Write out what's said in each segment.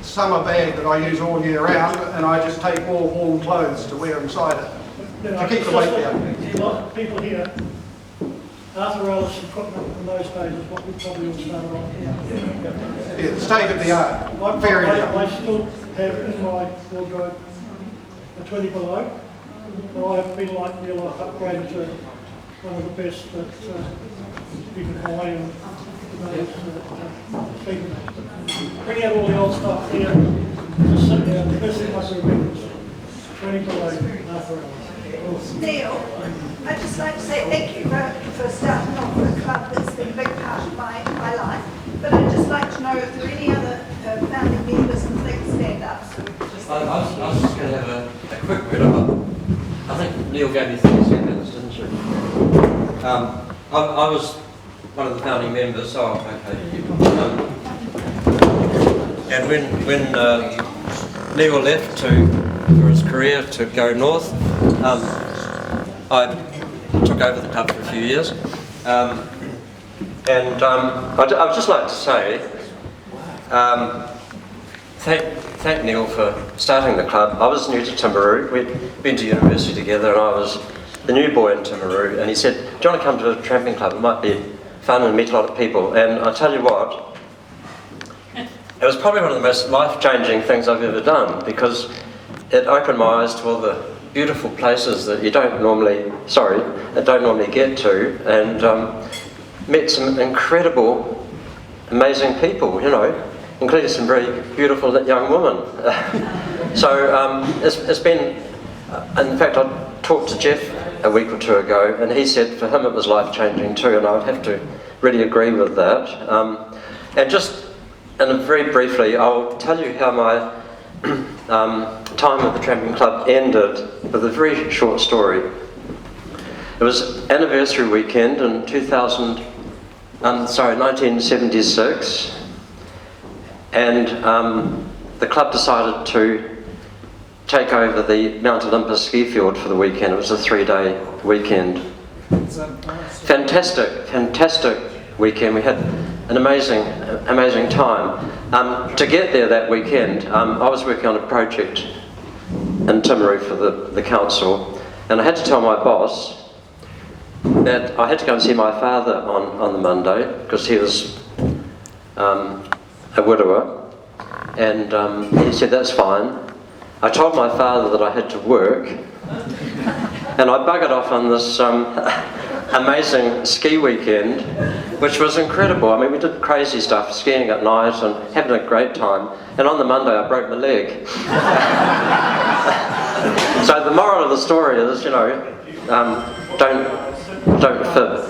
Summer bag that I use all year round, and I just take more warm clothes to wear inside it to keep the weight down. A lot of people here, Arthur Ellis equipment in those days is what we probably all started on here. Yeah, state of the art. Very good. I still have in my wardrobe a 20 below. I've been like Neil, I've upgraded to one of the best that you can buy and bring out all the old stuff here, just sit down, the best thing I can remember is 20 below Arthur Ellis. Neil, I'd just like to say thank you for starting off with a club that's been a big part of my life, but I'd just like to know if there are any other founding members and things stand up. So I was just going to have a quick word up. I think Neil gave me 30 seconds, didn't you? I was one of the founding members, so okay. And when Neil left for his career to go north, I took over the club for a few years. I'd just like to say thank Neil for starting the club. I was new to Timaru. We'd been to university together, and I was the new boy in Timaru. And he said, "Do you want to come to a tramping club? It might be fun and meet a lot of people." And I tell you what, it was probably one of the most life-changing things I've ever done, because it opened my eyes to all the beautiful places that you don't normally get to, and met some incredible, amazing people, you know, including some very beautiful young women. So it's been, in fact, I talked to Jeff a week or two ago, and he said for him it was life-changing too, and I would have to really agree with that. And very briefly, I'll tell you how my time at the Tramping Club ended with a very short story. It was anniversary weekend in 1976, and the club decided to take over the Mount Olympus ski field for the weekend. It was a 3-day weekend. Fantastic weekend. We had an amazing time. To get there that weekend, I was working on a project in Timaru for the council, and I had to tell my boss that I had to go and see my father on the Monday, because he was a widower, and he said that's fine. I told my father that I had to work, and I buggered off on this amazing ski weekend, which was incredible. I mean, we did crazy stuff, skiing at night and having a great time, and on the Monday I broke my leg. So the moral of the story is, you know, don't fib.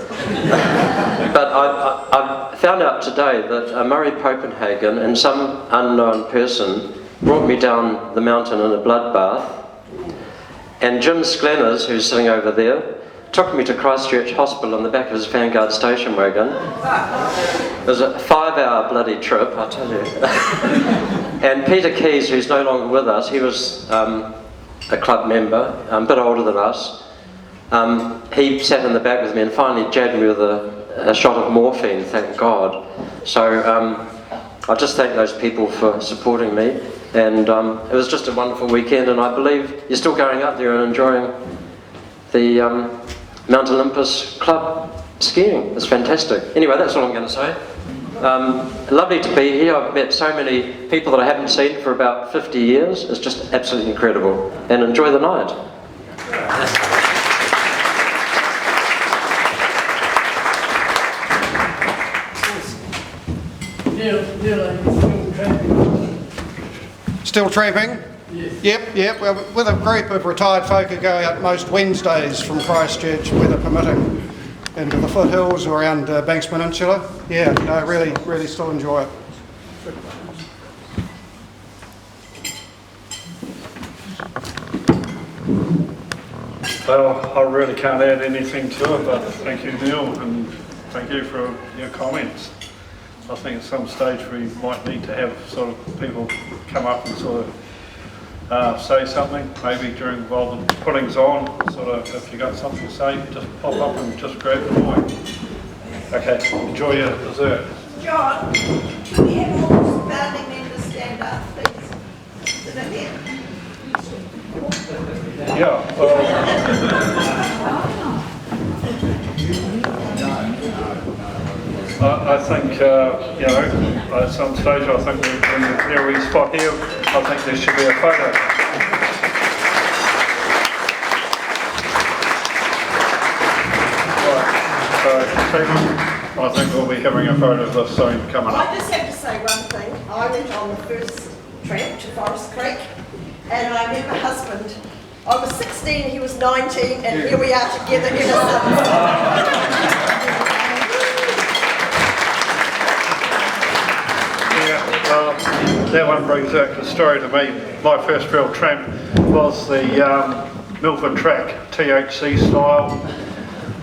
But I found out today that Murray Copenhagen and some unknown person brought me down the mountain in a bloodbath, and Jim Sclenners, who's sitting over there, took me to Christchurch Hospital in the back of his Vanguard station wagon. It was a 5-hour bloody trip, I tell you. And Peter Keys, who's no longer with us, he was a club member, a bit older than us. He sat in the back with me and finally jabbed me with a shot of morphine, thank God. So I just thank those people for supporting me, and it was just a wonderful weekend, and I believe you're still going up there and enjoying the Mount Olympus Club skiing. It's fantastic. Anyway, that's all I'm going to say. Lovely to be here. I've met so many people that I haven't seen for about 50 years. It's just absolutely incredible. And enjoy the night. Still tramping? Yes. Yep. Well, with a group of retired folk who go out most Wednesdays from Christchurch, weather permitting, into the foothills around Banks Peninsula. Yeah, no, really still enjoy it. Well, I really can't add anything to it, but thank you, Neil, and thank you for your comments. I think at some stage we might need to have sort of people come up and sort of say something, maybe while the pudding's on, sort of if you got something to say, just pop up and just grab the mic. Okay, enjoy your dessert. John, we have more founding think, you know, at some stage I think when there we spot here, I think there should be a photo. Right, so Stephen, I think we'll be having a photo of this soon coming up. I just have to say one thing. I went on the first tramp to Forest Creek and I met my husband. I was 16, he was 19, and here we are together ever since. That one brings back the story to me. My first real tramp was the Milford track, THC style.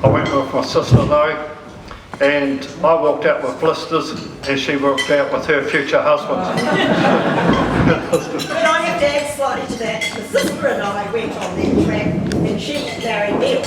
I went with my sister though, and I walked out with blisters and she walked out with her future husband. But I have to add slightly to that. My sister and I went on that tramp and she married Neil.